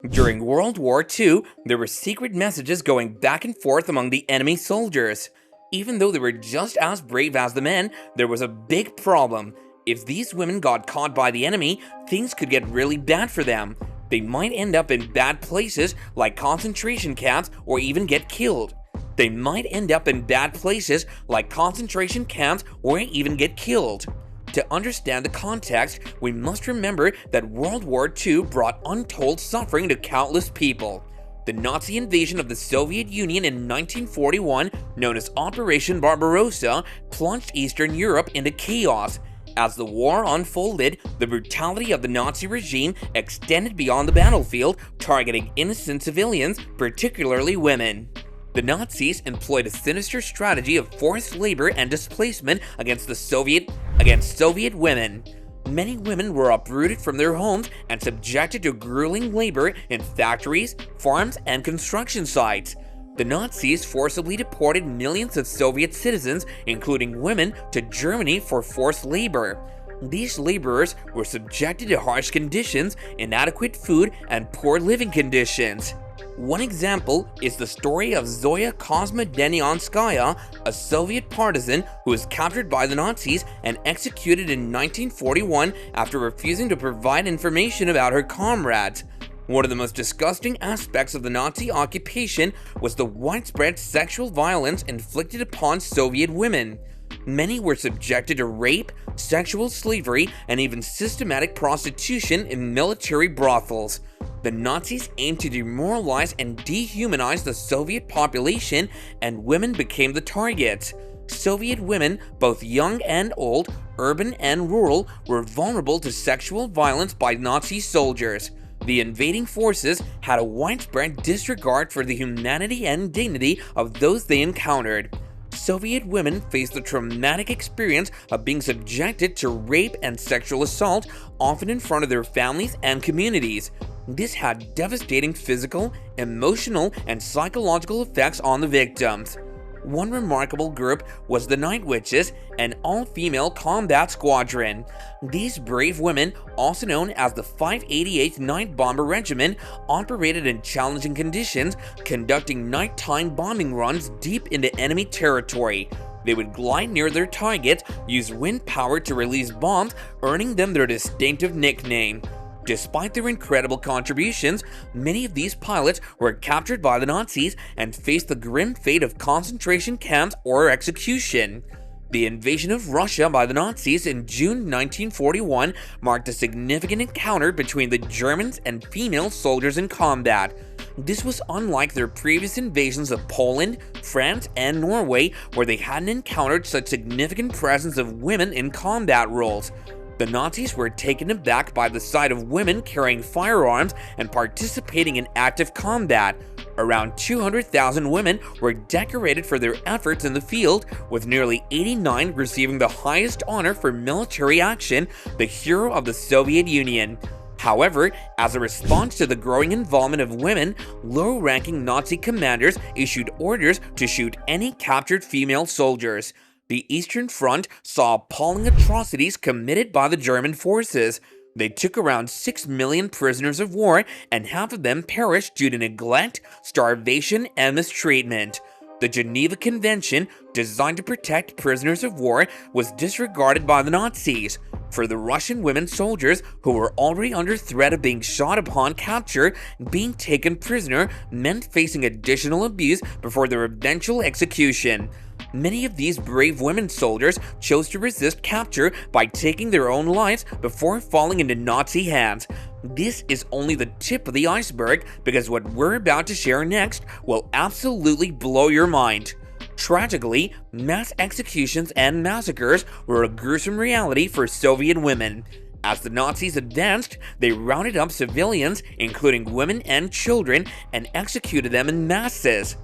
During World War II, there were secret messages going back and forth among the enemy soldiers. Even though they were just as brave as the men, there was a big problem. If these women got caught by the enemy, things could get really bad for them. They might end up in bad places like concentration camps or even get killed. They might end up in bad places like concentration camps or even get killed. To understand the context, we must remember that World War II brought untold suffering to countless people. The Nazi invasion of the Soviet Union in 1941, known as Operation Barbarossa, plunged Eastern Europe into chaos. As the war unfolded, the brutality of the Nazi regime extended beyond the battlefield, targeting innocent civilians, particularly women. The Nazis employed a sinister strategy of forced labor and displacement against Soviet women. Many women were uprooted from their homes and subjected to grueling labor in factories, farms, and construction sites. The Nazis forcibly deported millions of Soviet citizens, including women, to Germany for forced labor. These laborers were subjected to harsh conditions, inadequate food, and poor living conditions. One example is the story of Zoya Kosmodemyanskaya, a Soviet partisan who was captured by the Nazis and executed in 1941 after refusing to provide information about her comrades. One of the most disgusting aspects of the Nazi occupation was the widespread sexual violence inflicted upon Soviet women. Many were subjected to rape, sexual slavery, and even systematic prostitution in military brothels. The Nazis aimed to demoralize and dehumanize the Soviet population, and women became the targets. Soviet women, both young and old, urban and rural, were vulnerable to sexual violence by Nazi soldiers. The invading forces had a widespread disregard for the humanity and dignity of those they encountered. Soviet women faced the traumatic experience of being subjected to rape and sexual assault, often in front of their families and communities. This had devastating physical, emotional, and psychological effects on the victims. One remarkable group was the Night Witches, an all-female combat squadron. These brave women, also known as the 588th Night Bomber Regiment, operated in challenging conditions, conducting nighttime bombing runs deep into enemy territory. They would glide near their targets, use wind power to release bombs, earning them their distinctive nickname. Despite their incredible contributions, many of these pilots were captured by the Nazis and faced the grim fate of concentration camps or execution. The invasion of Russia by the Nazis in June 1941 marked a significant encounter between the Germans and female soldiers in combat. This was unlike their previous invasions of Poland, France, and Norway, where they hadn't encountered such significant presence of women in combat roles. The Nazis were taken aback by the sight of women carrying firearms and participating in active combat. Around 200,000 women were decorated for their efforts in the field, with nearly 89 receiving the highest honor for military action, the Hero of the Soviet Union. However, as a response to the growing involvement of women, low-ranking Nazi commanders issued orders to shoot any captured female soldiers. The Eastern Front saw appalling atrocities committed by the German forces. They took around 6 million prisoners of war, and half of them perished due to neglect, starvation, and mistreatment. The Geneva Convention, designed to protect prisoners of war, was disregarded by the Nazis. For the Russian women soldiers who were already under threat of being shot upon capture, being taken prisoner meant facing additional abuse before their eventual execution. Many of these brave women soldiers chose to resist capture by taking their own lives before falling into Nazi hands. This is only the tip of the iceberg, because what we're about to share next will absolutely blow your mind. Tragically, mass executions and massacres were a gruesome reality for Soviet women. As the Nazis advanced, they rounded up civilians, including women and children, and executed them in masses.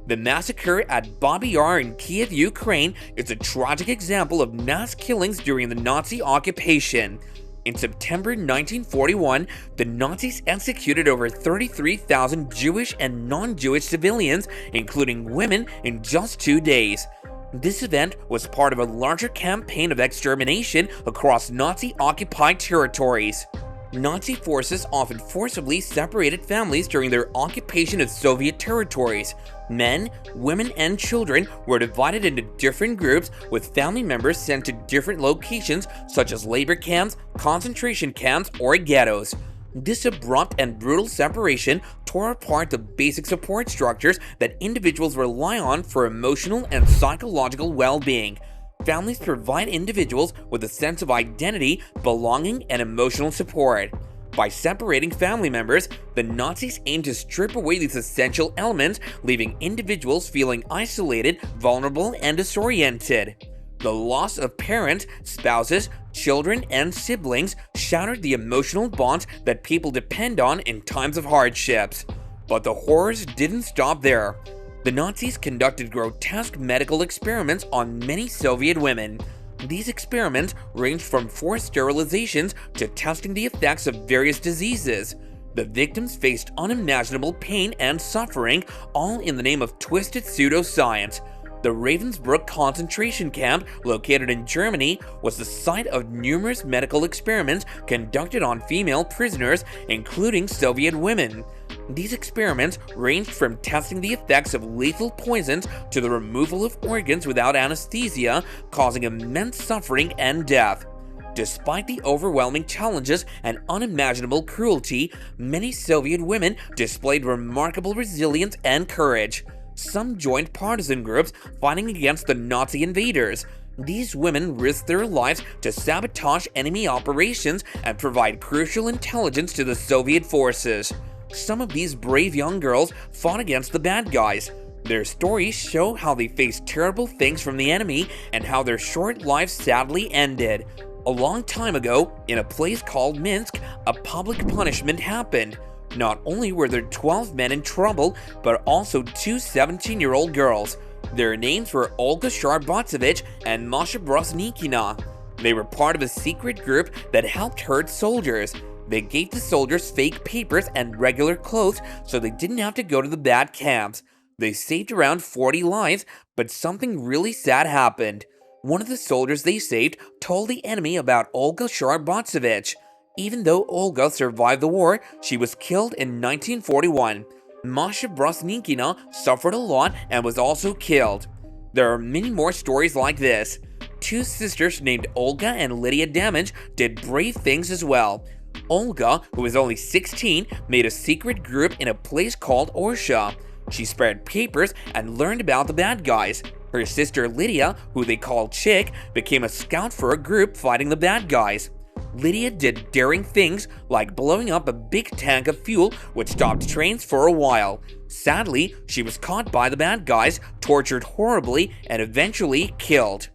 The massacre at Babi Yar in Kiev, Ukraine is a tragic example of mass killings during the Nazi occupation. In September 1941, the Nazis executed over 33,000 Jewish and non-Jewish civilians, including women, in just 2 days. This event was part of a larger campaign of extermination across Nazi-occupied territories. Nazi forces often forcibly separated families during their occupation of Soviet territories. Men, women, and children were divided into different groups, with family members sent to different locations such as labor camps, concentration camps, or ghettos. This abrupt and brutal separation tore apart the basic support structures that individuals rely on for emotional and psychological well-being. Families provide individuals with a sense of identity, belonging, and emotional support. By separating family members, the Nazis aimed to strip away these essential elements, leaving individuals feeling isolated, vulnerable, and disoriented. The loss of parents, spouses, children, and siblings shattered the emotional bonds that people depend on in times of hardships. But the horrors didn't stop there. The Nazis conducted grotesque medical experiments on many Soviet women. These experiments ranged from forced sterilizations to testing the effects of various diseases. The victims faced unimaginable pain and suffering, all in the name of twisted pseudoscience. The Ravensbrück concentration camp, located in Germany, was the site of numerous medical experiments conducted on female prisoners, including Soviet women. These experiments ranged from testing the effects of lethal poisons to the removal of organs without anesthesia, causing immense suffering and death. Despite the overwhelming challenges and unimaginable cruelty, many Soviet women displayed remarkable resilience and courage. Some joined partisan groups fighting against the Nazi invaders. These women risked their lives to sabotage enemy operations and provide crucial intelligence to the Soviet forces. Some of these brave young girls fought against the bad guys. Their stories show how they faced terrible things from the enemy and how their short lives sadly ended. A long time ago, in a place called Minsk, a public punishment happened. Not only were there 12 men in trouble, but also two 17-year-old girls. Their names were Olga Sharbatsevich and Masha Brosnikina. They were part of a secret group that helped hurt soldiers. They gave the soldiers fake papers and regular clothes so they didn't have to go to the bad camps. They saved around 40 lives, but something really sad happened. One of the soldiers they saved told the enemy about Olga Sharbatsevich. Even though Olga survived the war, she was killed in 1941. Masha Brosnikina suffered a lot and was also killed. There are many more stories like this. Two sisters named Olga and Lydia Damage did brave things as well. Olga, who was only 16, made a secret group in a place called Orsha. She spread papers and learned about the bad guys. Her sister Lydia, who they called Chick, became a scout for a group fighting the bad guys. Lydia did daring things like blowing up a big tank of fuel which stopped trains for a while. Sadly, she was caught by the bad guys, tortured horribly, and eventually killed.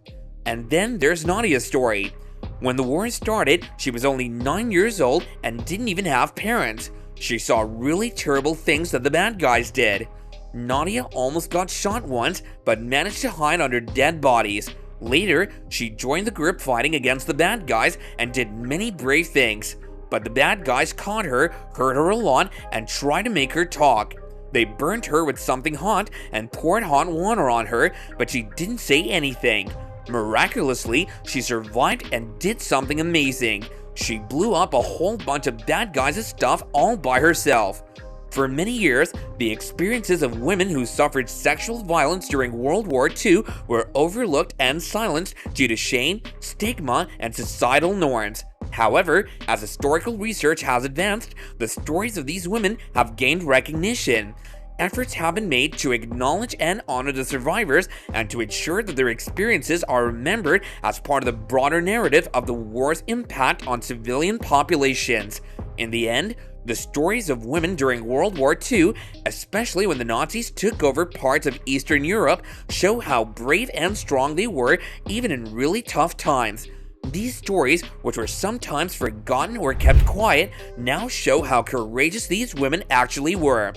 And then there's Nadia's story. When the war started, she was only 9 years old and didn't even have parents. She saw really terrible things that the bad guys did. Nadia almost got shot once, but managed to hide under dead bodies. Later, she joined the group fighting against the bad guys and did many brave things. But the bad guys caught her, hurt her a lot, and tried to make her talk. They burned her with something hot and poured hot water on her, but she didn't say anything. Miraculously, she survived and did something amazing. She blew up a whole bunch of bad guys' stuff all by herself. For many years, the experiences of women who suffered sexual violence during World War II were overlooked and silenced due to shame, stigma, and societal norms. However, as historical research has advanced, the stories of these women have gained recognition. Efforts have been made to acknowledge and honor the survivors and to ensure that their experiences are remembered as part of the broader narrative of the war's impact on civilian populations. In the end, the stories of women during World War II, especially when the Nazis took over parts of Eastern Europe, show how brave and strong they were even in really tough times. These stories, which were sometimes forgotten or kept quiet, now show how courageous these women actually were.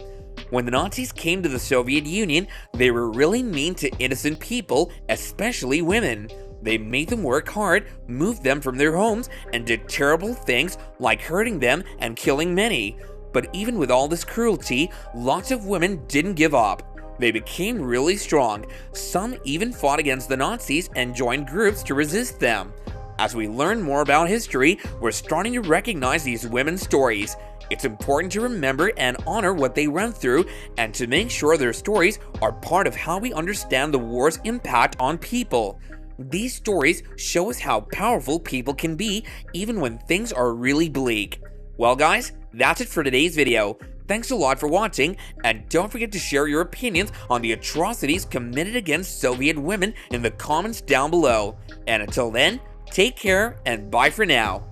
When the Nazis came to the Soviet Union, they were really mean to innocent people, especially women. They made them work hard, moved them from their homes, and did terrible things like hurting them and killing many. But even with all this cruelty, lots of women didn't give up. They became really strong. Some even fought against the Nazis and joined groups to resist them. As we learn more about history, we're starting to recognize these women's stories. It's important to remember and honor what they went through and to make sure their stories are part of how we understand the war's impact on people. These stories show us how powerful people can be even when things are really bleak. Well guys, that's it for today's video. Thanks a lot for watching, and don't forget to share your opinions on the atrocities committed against Soviet women in the comments down below. And until then, take care and bye for now.